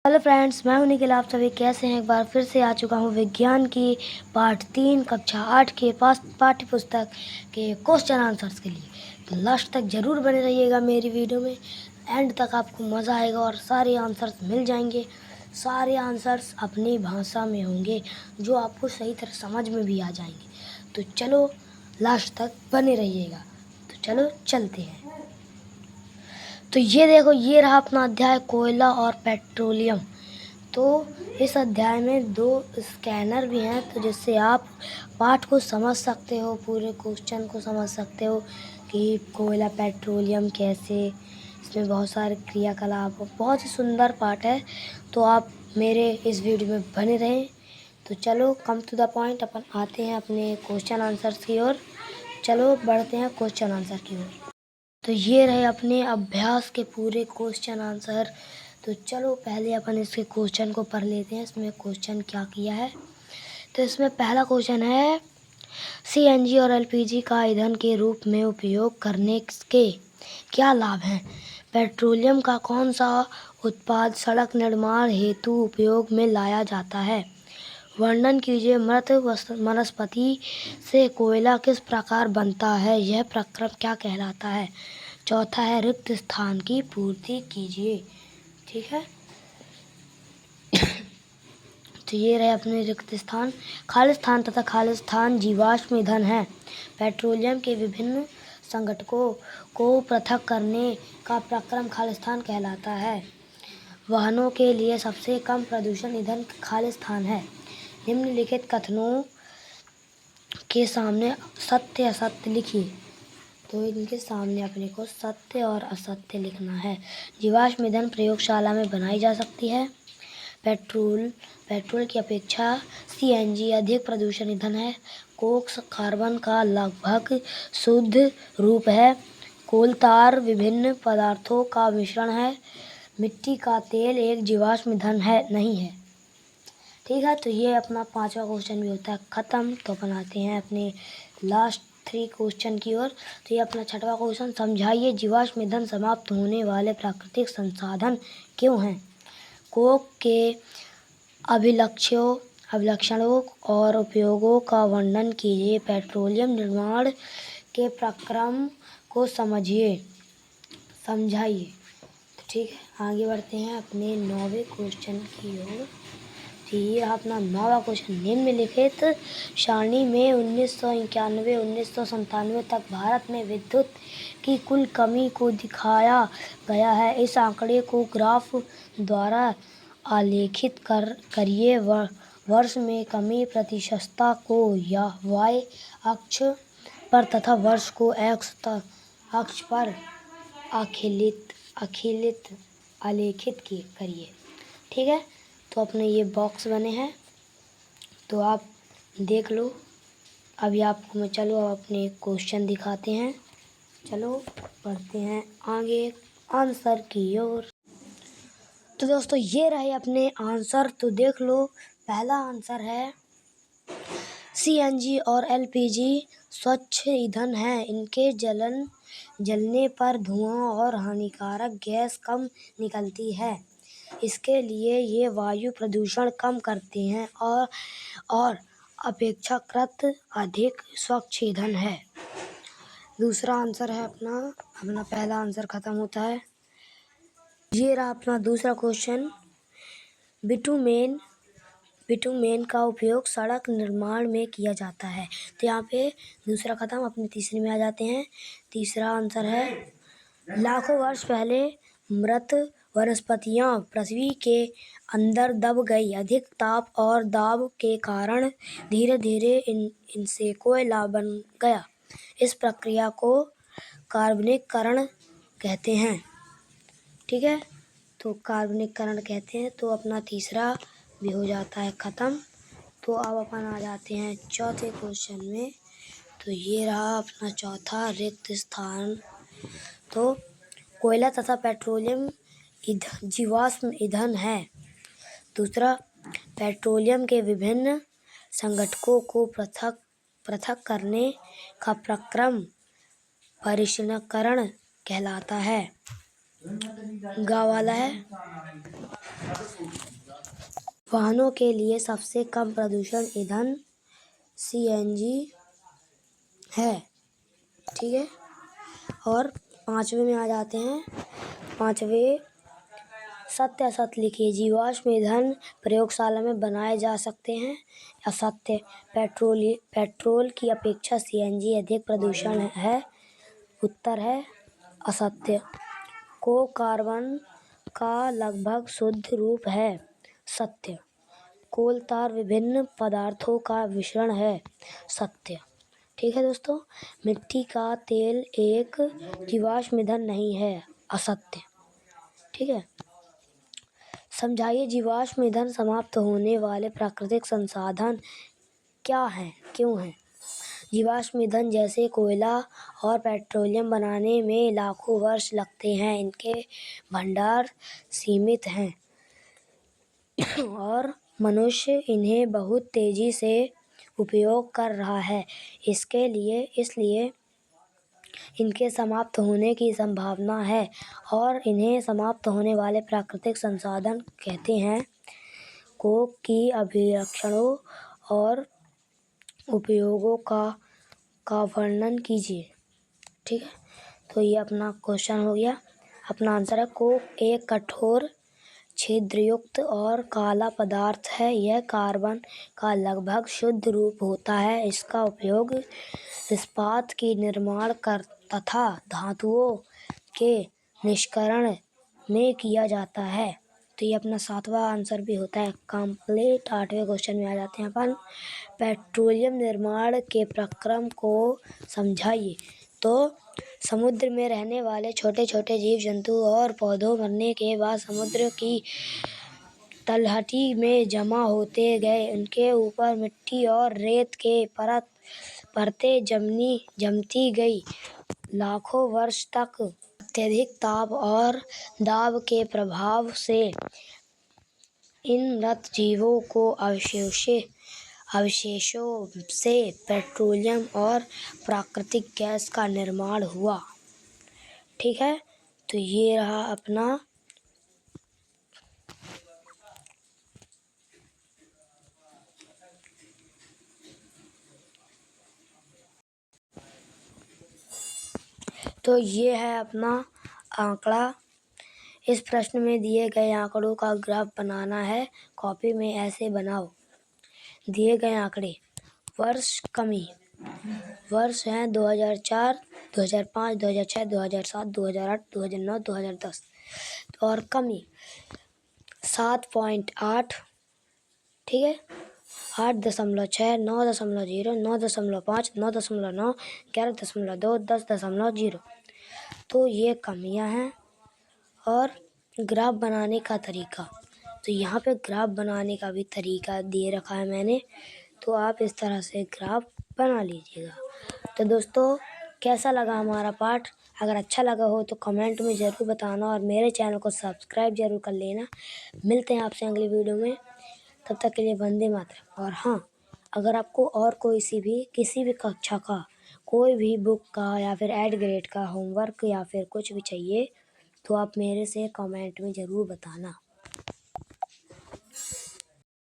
Hello friends, मैं हूं निखिल। आप सभी कैसे हैं? एक बार फिर से आ चुका हूं विज्ञान की पार्ट 3 कक्षा 8 के पास पाठ्य पुस्तक के क्वेश्चन आंसर्स के लिए। तो लास्ट तक ज़रूर बने रहिएगा मेरी वीडियो में। एंड तक आपको मज़ा आएगा और सारे आंसर्स मिल जाएंगे। सारे आंसर्स अपनी भाषा में होंगे जो आपको सही तरह समझ में भी आ जाएंगे। तो चलो लास्ट तक बने रहिएगा। तो चलो चलते हैं। तो ये देखो, ये रहा अपना अध्याय कोयला और पेट्रोलियम। तो इस अध्याय में 2 स्कैनर भी हैं, तो जिससे आप पाठ को समझ सकते हो, पूरे क्वेश्चन को समझ सकते हो कि कोयला पेट्रोलियम कैसे। इसमें बहुत सारे क्रियाकलाप, बहुत ही सुंदर पाठ है। तो आप मेरे इस वीडियो में बने रहें। तो चलो कम टू द पॉइंट, अपन आते हैं अपने क्वेश्चन आंसर्स की ओर। चलो बढ़ते हैं क्वेश्चन आंसर की ओर। तो ये रहे अपने अभ्यास के पूरे क्वेश्चन आंसर। तो चलो पहले अपन इसके क्वेश्चन को पढ़ लेते हैं। इसमें क्वेश्चन क्या किया है। तो इसमें पहला क्वेश्चन है, सीएनजी और एलपीजी का ईंधन के रूप में उपयोग करने के क्या लाभ हैं? पेट्रोलियम का कौन सा उत्पाद सड़क निर्माण हेतु उपयोग में लाया जाता है? वर्णन कीजिए, मृत वनस्पति से कोयला किस प्रकार बनता है? यह प्रक्रम क्या कहलाता है? चौथा है, रिक्त स्थान की पूर्ति कीजिए। ठीक है, तो ये रहे अपने रिक्त स्थान। खालिस्तान तथा खालिस्तान जीवाश्म ईंधन है। पेट्रोलियम के विभिन्न संघटकों को पृथक करने का प्रक्रम खालिस्तान कहलाता है। वाहनों के लिए सबसे कम प्रदूषण ईंधन खालिस्तान है। निम्नलिखित कथनों के सामने सत्य असत्य लिखिए। तो इनके सामने अपने को सत्य और असत्य लिखना है। जीवाश्म ईंधन प्रयोगशाला में बनाई जा सकती है। पेट्रोल की अपेक्षा सीएनजी अधिक प्रदूषण ईंधन है। कोक कार्बन का लगभग शुद्ध रूप है। कोल तार विभिन्न पदार्थों का मिश्रण है। मिट्टी का तेल एक जीवाश्म ईंधन है नहीं है। ठीक है, तो ये अपना 5वां क्वेश्चन भी होता है ख़त्म। तो अपन आते हैं अपने लास्ट 3 क्वेश्चन की ओर। तो ये अपना 6वां क्वेश्चन, समझाइए जीवाश्म ईंधन समाप्त होने वाले प्राकृतिक संसाधन क्यों हैं? कोक के अभिलक्षणों और उपयोगों का वर्णन कीजिए। पेट्रोलियम निर्माण के प्रक्रम को समझाइए। तो ठीक है, आगे बढ़ते हैं अपने 9वें क्वेश्चन की ओर। ये अपना 9वां क्वेश्चन, निम्नलिखित सारणी में 1991-1997 तक भारत में विद्युत की कुल कमी को दिखाया गया है। इस आंकड़े को ग्राफ द्वारा आलेखित करिए। वर्ष में कमी प्रतिशतता को या y अक्ष पर तथा वर्ष को x अक्ष पर आलेखित करिए। ठीक है, तो अपने ये बॉक्स बने हैं, तो आप देख लो। अभी आपको मैं चलो अपने क्वेश्चन दिखाते हैं। चलो पढ़ते हैं आगे आंसर की ओर। तो दोस्तों ये रहे अपने आंसर, तो देख लो। पहला आंसर है, सीएनजी और एलपीजी स्वच्छ ईंधन है। इनके जलने पर धुआं और हानिकारक गैस कम निकलती है। इसके लिए ये वायु प्रदूषण कम करते हैं और अपेक्षाकृत अधिक स्वच्छ ईंधन है। दूसरा आंसर है अपना पहला आंसर खत्म होता है। ये रहा अपना दूसरा क्वेश्चन, बिटुमेन का उपयोग सड़क निर्माण में किया जाता है। तो यहाँ पे दूसरा खत्म, अपने तीसरे में आ जाते हैं। तीसरा आंसर है, लाखों वर्ष पहले मृत वनस्पतियां पृथ्वी के अंदर दब गई। अधिक ताप और दाब के कारण धीरे धीरे इनसे कोयला बन गया। इस प्रक्रिया को कार्बनिककरण कहते हैं। ठीक है, तो कार्बनिककरण कहते हैं। तो अपना तीसरा भी हो जाता है ख़त्म। तो अब अपन आ जाते हैं चौथे क्वेश्चन में। तो ये रहा अपना चौथा, रिक्त स्थान। तो कोयला तथा पेट्रोलियम जीवाश्म ईंधन है। दूसरा, पेट्रोलियम के विभिन्न संघटकों को पृथक करने का प्रक्रम परिष्करण कहलाता है। गा वाला है। वाहनों के लिए सबसे कम प्रदूषण ईंधन CNG है। ठीक है, और पांचवे में आ जाते हैं। पांचवे, सत्य असत्य लिखिए। जीवाश्म ईंधन प्रयोगशाला में बनाए जा सकते हैं। असत्य, पेट्रोल की अपेक्षा CNG अधिक प्रदूषण है। उत्तर है असत्य। को कार्बन का लगभग शुद्ध रूप है। सत्य। कोल तार विभिन्न पदार्थों का मिश्रण है। सत्य। ठीक है दोस्तों, मिट्टी का तेल एक जीवाश्म ईंधन नहीं है। असत्य। ठीक है, समझाइए जीवाश्म ईंधन समाप्त होने वाले प्राकृतिक संसाधन क्या हैं, क्यों हैं। जीवाश्म ईंधन जैसे कोयला और पेट्रोलियम बनाने में लाखों वर्ष लगते हैं। इनके भंडार सीमित हैं और मनुष्य इन्हें बहुत तेजी से उपयोग कर रहा है। इसलिए इनके समाप्त होने की संभावना है और इन्हें समाप्त होने वाले प्राकृतिक संसाधन कहते हैं। कोक की अभिलक्षणों और उपयोगों का वर्णन कीजिए। ठीक है, तो ये अपना क्वेश्चन हो गया। अपना आंसर है कोक एक कठोर छिद्रयुक्त और काला पदार्थ है। यह कार्बन का लगभग शुद्ध रूप होता है। इसका उपयोग इस्पात की निर्माण तथा धातुओं के निष्करण में किया जाता है। तो ये अपना सातवां आंसर भी होता है कंप्लीट। आठवें क्वेश्चन में आ जाते हैं अपन। पेट्रोलियम निर्माण के प्रक्रम को समझाइए। तो समुद्र में रहने वाले छोटे छोटे जीव जंतु और पौधों मरने के बाद समुद्र की तलहटी में जमा होते गए। उनके ऊपर मिट्टी और रेत के परतें जमती गई। लाखों वर्ष तक अत्यधिक ताप और दाब के प्रभाव से इन मृत जीवों को अवशेषों से पेट्रोलियम और प्राकृतिक गैस का निर्माण हुआ। ठीक है, तो ये रहा अपना आंकड़ा। इस प्रश्न में दिए गए आंकड़ों का ग्राफ बनाना है। कॉपी में ऐसे बनाओ। दिए गए आंकड़े। वर्ष कमी। वर्ष हैं 2004, 2005, 2006, 2007, 2008, 2009, 2010। और कमी 7.8। ठीक है, 8.6, 9.0, 9.5, 9.9, 11.2, 10.0। तो ये कमियां हैं। और ग्राफ बनाने का तरीका, तो यहाँ पे ग्राफ बनाने का भी तरीका दे रखा है मैंने, तो आप इस तरह से ग्राफ बना लीजिएगा। तो दोस्तों, कैसा लगा हमारा पाठ? अगर अच्छा लगा हो तो कमेंट में ज़रूर बताना और मेरे चैनल को सब्सक्राइब जरूर कर लेना। मिलते हैं आपसे अगली वीडियो में, तब तक के लिए वंदे मातरम। और हाँ, अगर आपको और किसी भी कक्षा का कोई भी बुक का या फिर एड ग्रेड का होमवर्क या फिर कुछ भी चाहिए तो आप मेरे से कमेंट में ज़रूर बताना।